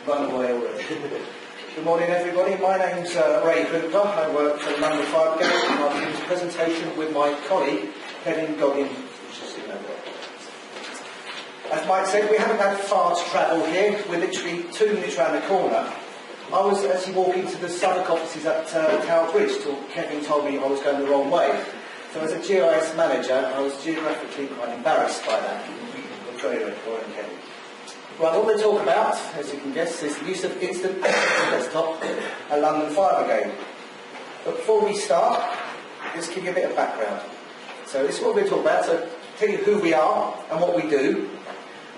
Run away already. Good morning, everybody. My name's Ray Cooper. I work for London Fire Brigade, and I'll do this presentation with my colleague, Kevin Goggin. As Mike said, we haven't had far to travel here. We're literally 2 minutes round the corner. I was actually walking to the Southwark offices at Tower Bridge till Kevin told me I was going the wrong way. So as a GIS manager, I was geographically quite embarrassed by that. Right, what we'll talk about, as you can guess, is the use of InstantAtlas desktop at London Fire Brigade. But before we start, let's give you a bit of background. So this is what we're talking about. So tell you who we are and what we do.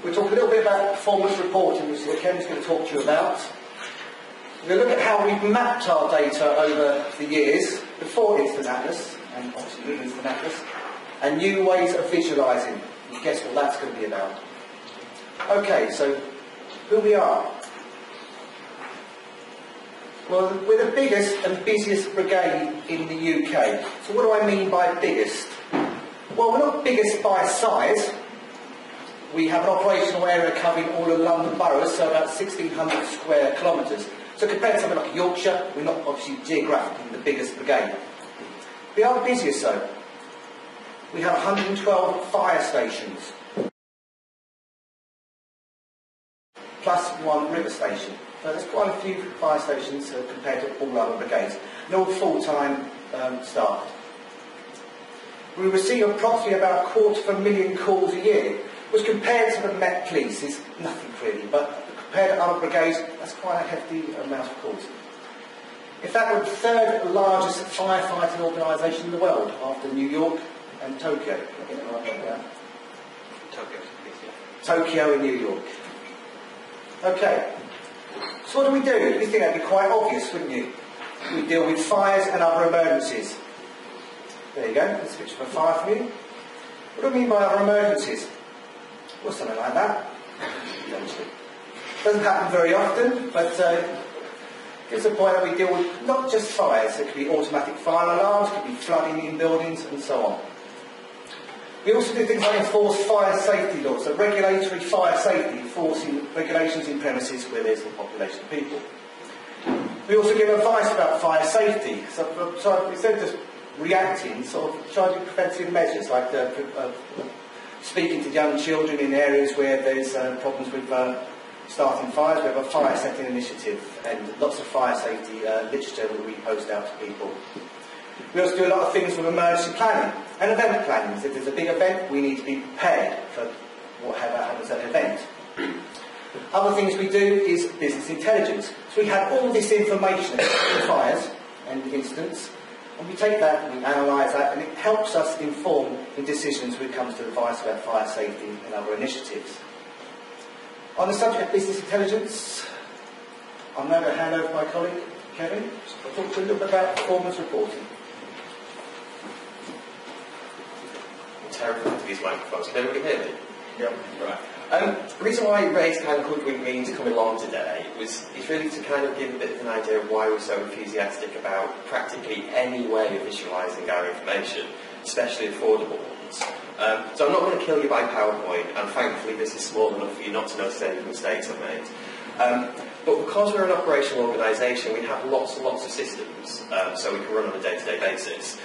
We'll talk a little bit about performance reporting, which is what Kevin's going to talk to you about. We'll look at how we've mapped our data over the years before InstantAtlas, and obviously with InstantAtlas, and new ways of visualising. You guess what that's going to be about. Okay, so who we are. Well, we're the biggest and busiest brigade in the UK. So what do I mean by biggest? Well, we're not biggest by size. We have an operational area covering all of London boroughs, so about 1,600 square kilometres. So compared to something like Yorkshire, we're not obviously geographically the biggest brigade. We are the busiest though. We have 112 fire stations, plus 1 river station. So there's quite a few fire stations compared to all other brigades. And all full-time staffed. We receive approximately about 250,000 calls a year, which compared to the Met Police is nothing really, but compared to other brigades, that's quite a hefty amount of calls. In fact, we're the 3rd largest firefighting organisation in the world, after New York and Tokyo. Tokyo and New York. Okay, so what do? You think that'd be quite obvious, wouldn't you? We deal with fires and other emergencies. There you go, there's a picture of a fire for you. What do I mean by other emergencies? Well, something like that. Doesn't happen very often, but gives a point that we deal with not just fires. It could be automatic fire alarms, it could be flooding in buildings, and so on. We also do things like enforce fire safety laws, so regulatory fire safety, enforcing regulations in premises where there's a population of people. We also give advice about fire safety, so instead of just reacting, sort of try to do preventive measures, like speaking to young children in areas where there's problems with starting fires. We have a fire setting initiative and lots of fire safety literature that we post out to people. We also do a lot of things with emergency planning and event planning. So if there's a big event, we need to be prepared for whatever happens at an event. Other things we do is business intelligence. So we have all this information about fires and incidents, and we take that and we analyse that, and it helps us inform in decisions when it comes to advice about fire safety and other initiatives. On the subject of business intelligence, I'm now going to hand over to my colleague, Kevin, to talk to you a little bit about performance reporting. I'm terrified of these microphones. Can everybody hear me? Yep. Right. The reason why Ray's kind of hoodwinked me into coming along today is really to kind of give a bit of an idea of why we're so enthusiastic about practically any way of visualising our information, especially affordable ones. So I'm not going to kill you by PowerPoint, and thankfully this is small enough for you not to notice any mistakes I've made. But because we're an operational organisation, we have lots and lots of systems, so we can run on a day-to-day basis.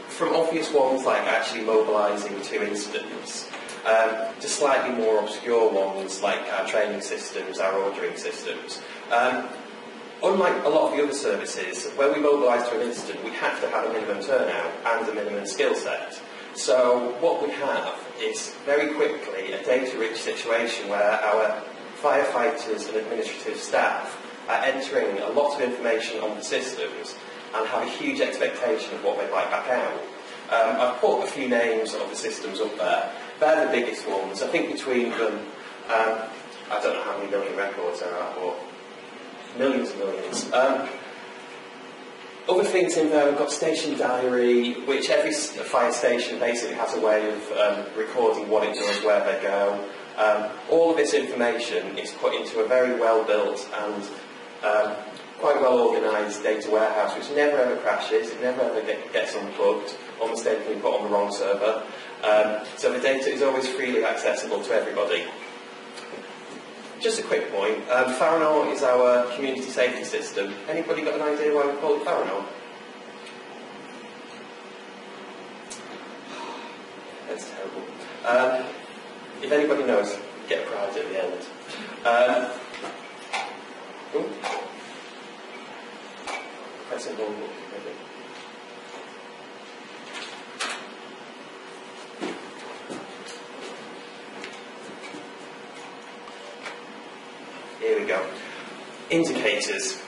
From obvious ones like actually mobilising to incidents, to slightly more obscure ones like our training systems, our ordering systems. Unlike a lot of the other services, when we mobilise to an incident, we have to have a minimum turnout and a minimum skill set. So what we have is very quickly a data-rich situation where our firefighters and administrative staff are entering a lot of information on the systems and have a huge expectation of what they'd like back out. I've put a few names of the systems up there. They're the biggest ones. I think between them, I don't know how many million records there are, but millions and millions. Other things in there, we've got station diary, which every fire station basically has a way of recording what it does, where they go. All of this information is put into a very well-built and quite well-organised data warehouse, which never ever crashes, it never ever gets unplugged or mistakenly put on the wrong server. So the data is always freely accessible to everybody. Just a quick point. Faranol is our community safety system. Anybody got an idea why we call it Faranol? That's terrible. If anybody knows, get a prize at the end. Ooh. That's in one book, maybe. Here we go. Indicators.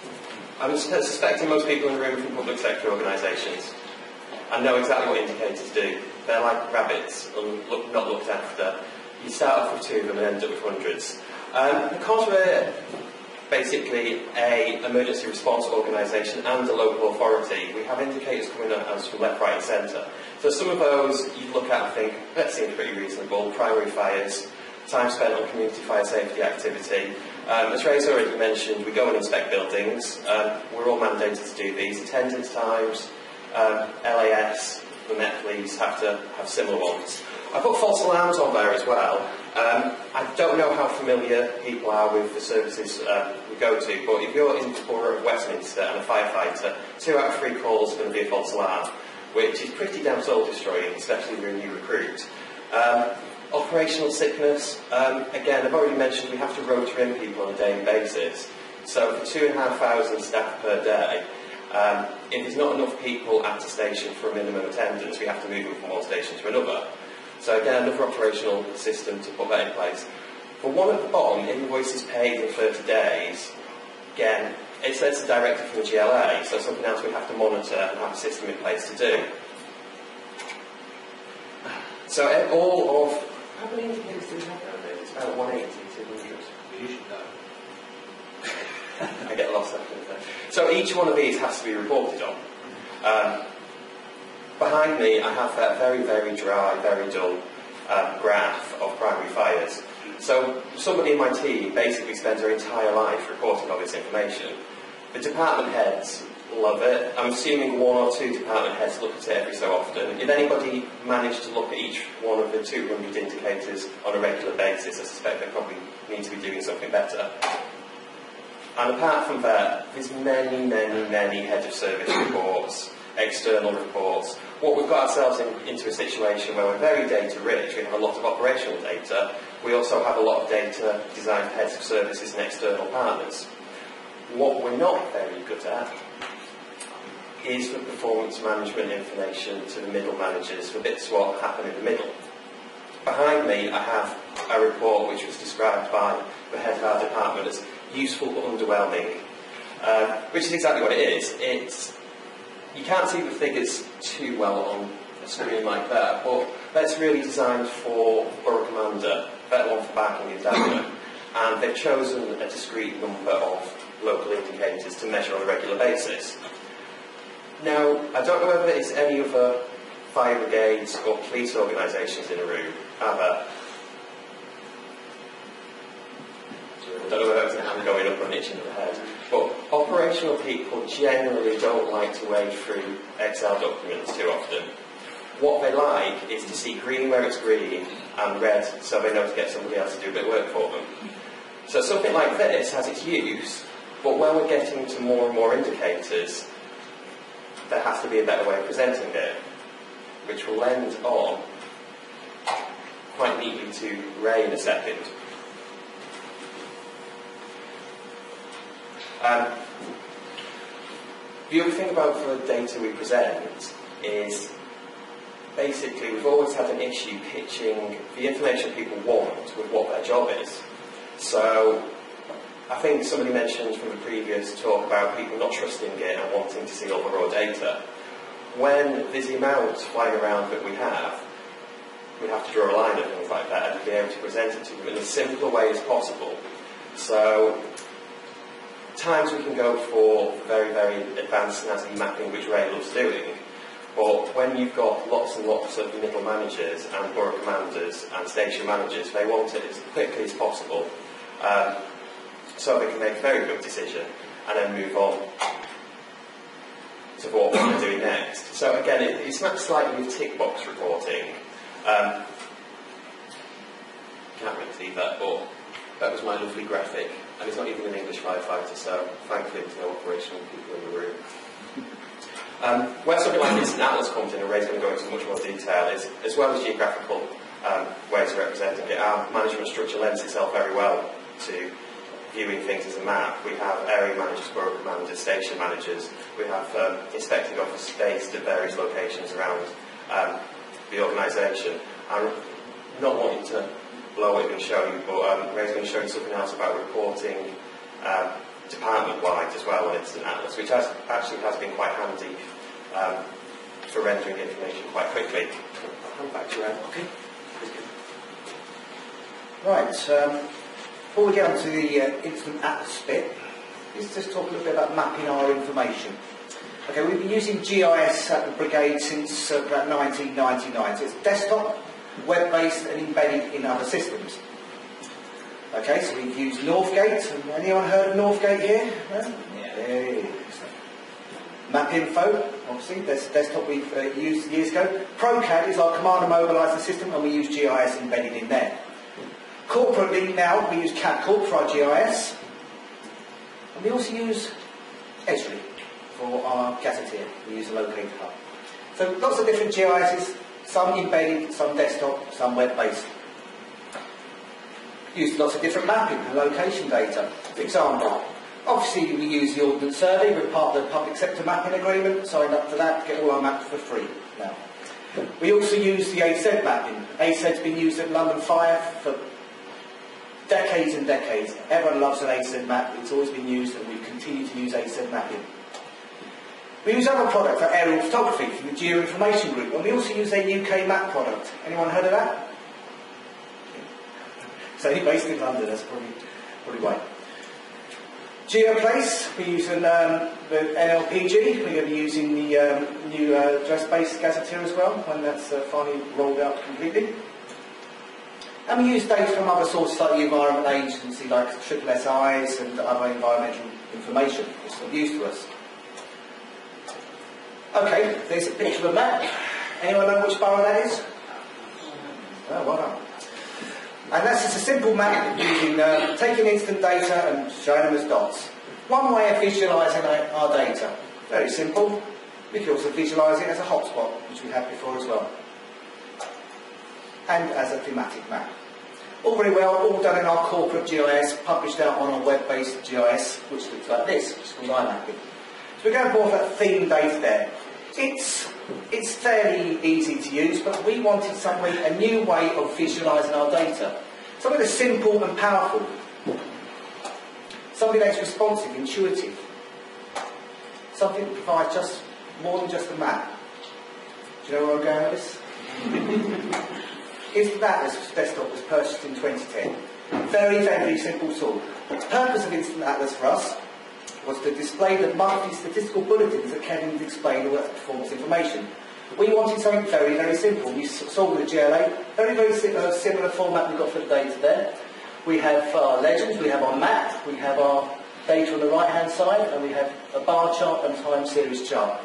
I'm suspecting most people in the room from public sector organisations and know exactly what indicators do. They're like rabbits, not looked after. You start off with 2 of them and end up with hundreds. Because we're basically an emergency response organisation and a local authority, we have indicators coming at us from left, right and centre. So some of those you look at and think, that seems pretty reasonable. Primary fires, time spent on community fire safety activity. As Ray's already mentioned, we go and inspect buildings. We're all mandated to do these. Attendance times, LAS, the Met Police have to have similar ones. I put false alarms on there as well. I don't know how familiar people are with the services we go to, but if you're in the borough of Westminster and a firefighter, 2 out of 3 calls are going to be a false alarm, which is pretty damn soul destroying, especially if you're a new recruit. Operational sickness, again, I've already mentioned we have to rotor in people on a daily basis. So for 2,500 staff per day, if there's not enough people at a station for a minimum attendance, we have to move them from one station to another. So again, another operational system to put that in place. For one at the bottom, invoices paid in 30 days, again, it's a directive from the GLA, so something else we have to monitor and have a system in place to do. So all of, how many indicators do we have nowadays? It's about 180, 200. You should know. I get lost after that. So each one of these has to be reported on. Behind me I have that very, very dry, very dull graph of primary fires. So somebody in my team basically spends their entire life reporting on this information. The department heads love it. I'm assuming 1 or 2 department heads look at it every so often. If anybody managed to look at each one of the 200 indicators on a regular basis, I suspect they probably need to be doing something better. And apart from that, there's many, many, many head of service reports, external reports. What we've got ourselves into a situation where we're very data rich, we have a lot of operational data, we also have a lot of data designed for heads of services and external partners. What we're not very good at is the performance management information to the middle managers for bits what happen in the middle. Behind me I have a report which was described by the head of our department as useful but underwhelming, which is exactly what it is. You can't see the figures too well on a screen like that, but that's really designed for Borough Commander, better one for Barking and Dagenham, and they've chosen a discrete number of local indicators to measure on a regular basis. Now, I don't know whether it's any other fire brigades or police organisations in the room, are there? I don't know whether it's a hand going up or an itch in the head, but operational people generally don't like to wade through Excel documents too often. What they like is to see green where it's green and red so they know to get somebody else to do a bit of work for them. So something like this has its use, but when we're getting to more and more indicators, there has to be a better way of presenting it, which will lend on quite neatly to Ray in a second. The other thing about the data we present is basically we've always had an issue pitching the information people want with what their job is. So I think somebody mentioned from the previous talk about people not trusting it and wanting to see all the raw data. When there's the amounts flying around that we have to draw a line at things like that and be able to present it to them in a simpler way as possible. So times we can go for very, very advanced NASI mapping, which Ray loves doing, but when you've got lots and lots of middle managers and borough commanders and station managers, they want it as quickly as possible. So they can make a very quick decision and then move on to what we're doing next. So again, it's not slightly with tick box reporting. Can't really see that, but That was my lovely graphic, and it's not even an English firefighter, so thankfully there's no operational people in the room. Where something like InstantAtlas comes in, and Ray's going to go into much more detail, is as well as geographical ways of representing it, our management structure lends itself very well to viewing things as a map. We have area managers, borough managers, station managers. We have inspecting officers based at various locations around the organisation. I'm not wanting to blow it and show you, but Ray's going to show you something else about reporting department-wide as well on InstantAtlas, which actually has been quite handy for rendering information quite quickly. I'll hand back to you, Ray. Okay. Right, before we get on to the InstantAtlas bit, let's just talk a little bit about mapping our information. Okay, we've been using GIS at the Brigade since about 1999, so it's desktop, web-based and embedded in other systems. Okay, so we've used Northgate. Anyone heard of Northgate here? No? Yeah. MapInfo, obviously, that's the desktop we've used years ago. ProCAD is our command and mobiliser system, and we use GIS embedded in there. Corporately now, we use CAD Corp for our GIS, and we also use Esri for our gazetteer. We use a locator hub. So lots of different GISs, some embedded, some desktop, some web-based. Use lots of different mapping and location data. For example, obviously we use the Ordnance Survey. We're part of the public sector mapping agreement, signed up to that, get all our maps for free now. We also use the AZ mapping. AZ's been used at London Fire for decades and decades. Everyone loves an AZ map. It's always been used, and we continue to use AZ mapping. We use other products like aerial photography from the Geoinformation Group, and we also use their UK map product. Anyone heard of that? It's only based in London, that's probably why. GeoPlace, we're using the NLPG, we're going to be using the new address-based gazetteer as well, when that's finally rolled out completely. And we use data from other sources like the Environment Agency, like SSSIs and other environmental information that's of use to us. Okay, there's a picture of a map. Anyone know which borough that is? Oh, well done. And that's just a simple map using taking instant data and showing them as dots. One way of visualising our data. Very simple. We can also visualise it as a hotspot, which we had before as well. And as a thematic map. All very well, all done in our corporate GIS, published out on our web-based GIS, which looks like this, which is called iMapping. So we're going more for that theme data there. It's fairly easy to use, but we wanted a new way of visualising our data. Something that's simple and powerful. Something that's responsive, intuitive. Something that provides just more than just a map. Do you know where I'm going with this? InstantAtlas desktop was purchased in 2010. Very, very simple tool. The purpose of InstantAtlas for us was to display the monthly statistical bulletins that Kevin explained all that performance information. We wanted something very, very simple. We saw with the GLA, very, very similar format we've got for the data there. We have our legends, we have our map, we have our data on the right-hand side, and we have a bar chart and time series chart.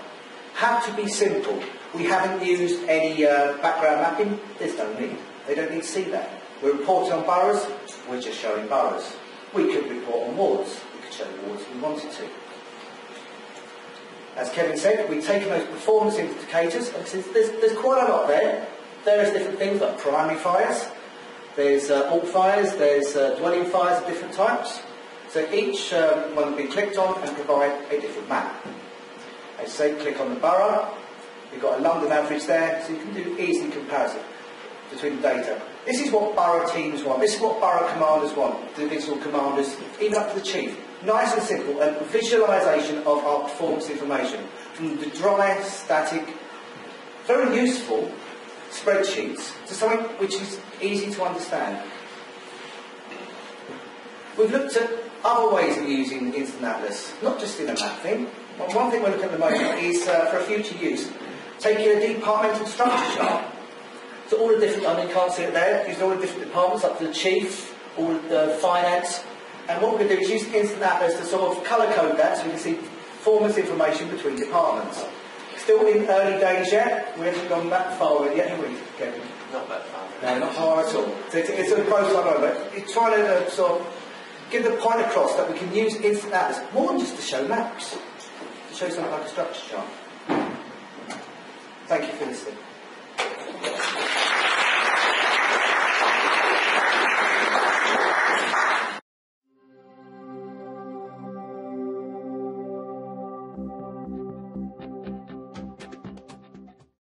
Had to be simple. We haven't used any background mapping. There's no need. They don't need to see that. We're reporting on boroughs, we're just showing boroughs. We could report on wards. Show wards we wanted to. As Kevin said, we've taken those performance indicators, and there's quite a lot there. Various different things like primary fires, there's alt fires, there's dwelling fires of different types. So each one will be clicked on and provide a different map. As I say, click on the borough. We've got a London average there, so you can do easy comparison between the data. This is what borough teams want. This is what borough commanders want. Divisional commanders, even up to the chief. Nice and simple, and visualisation of our performance information from the dry, static, very useful spreadsheets to something which is easy to understand. We've looked at other ways of using InstantAtlas, not just in a map thing. One thing we're looking at the moment is for a future use, taking a departmental structure chart. So all the different, I mean, you can't see it there, using all the different departments up to the chief, all the finance. And what we're going to do is use InstantAtlas to sort of colour code that so we can see performance information between departments. Still in early days yet. We haven't gone that far yet, have we, Kevin? Not that far. No, not far at all. So it's a prototype moment. It's trying to sort of give the point across that we can use InstantAtlas more than just to show maps, to show something like a structure chart. Thank you for listening.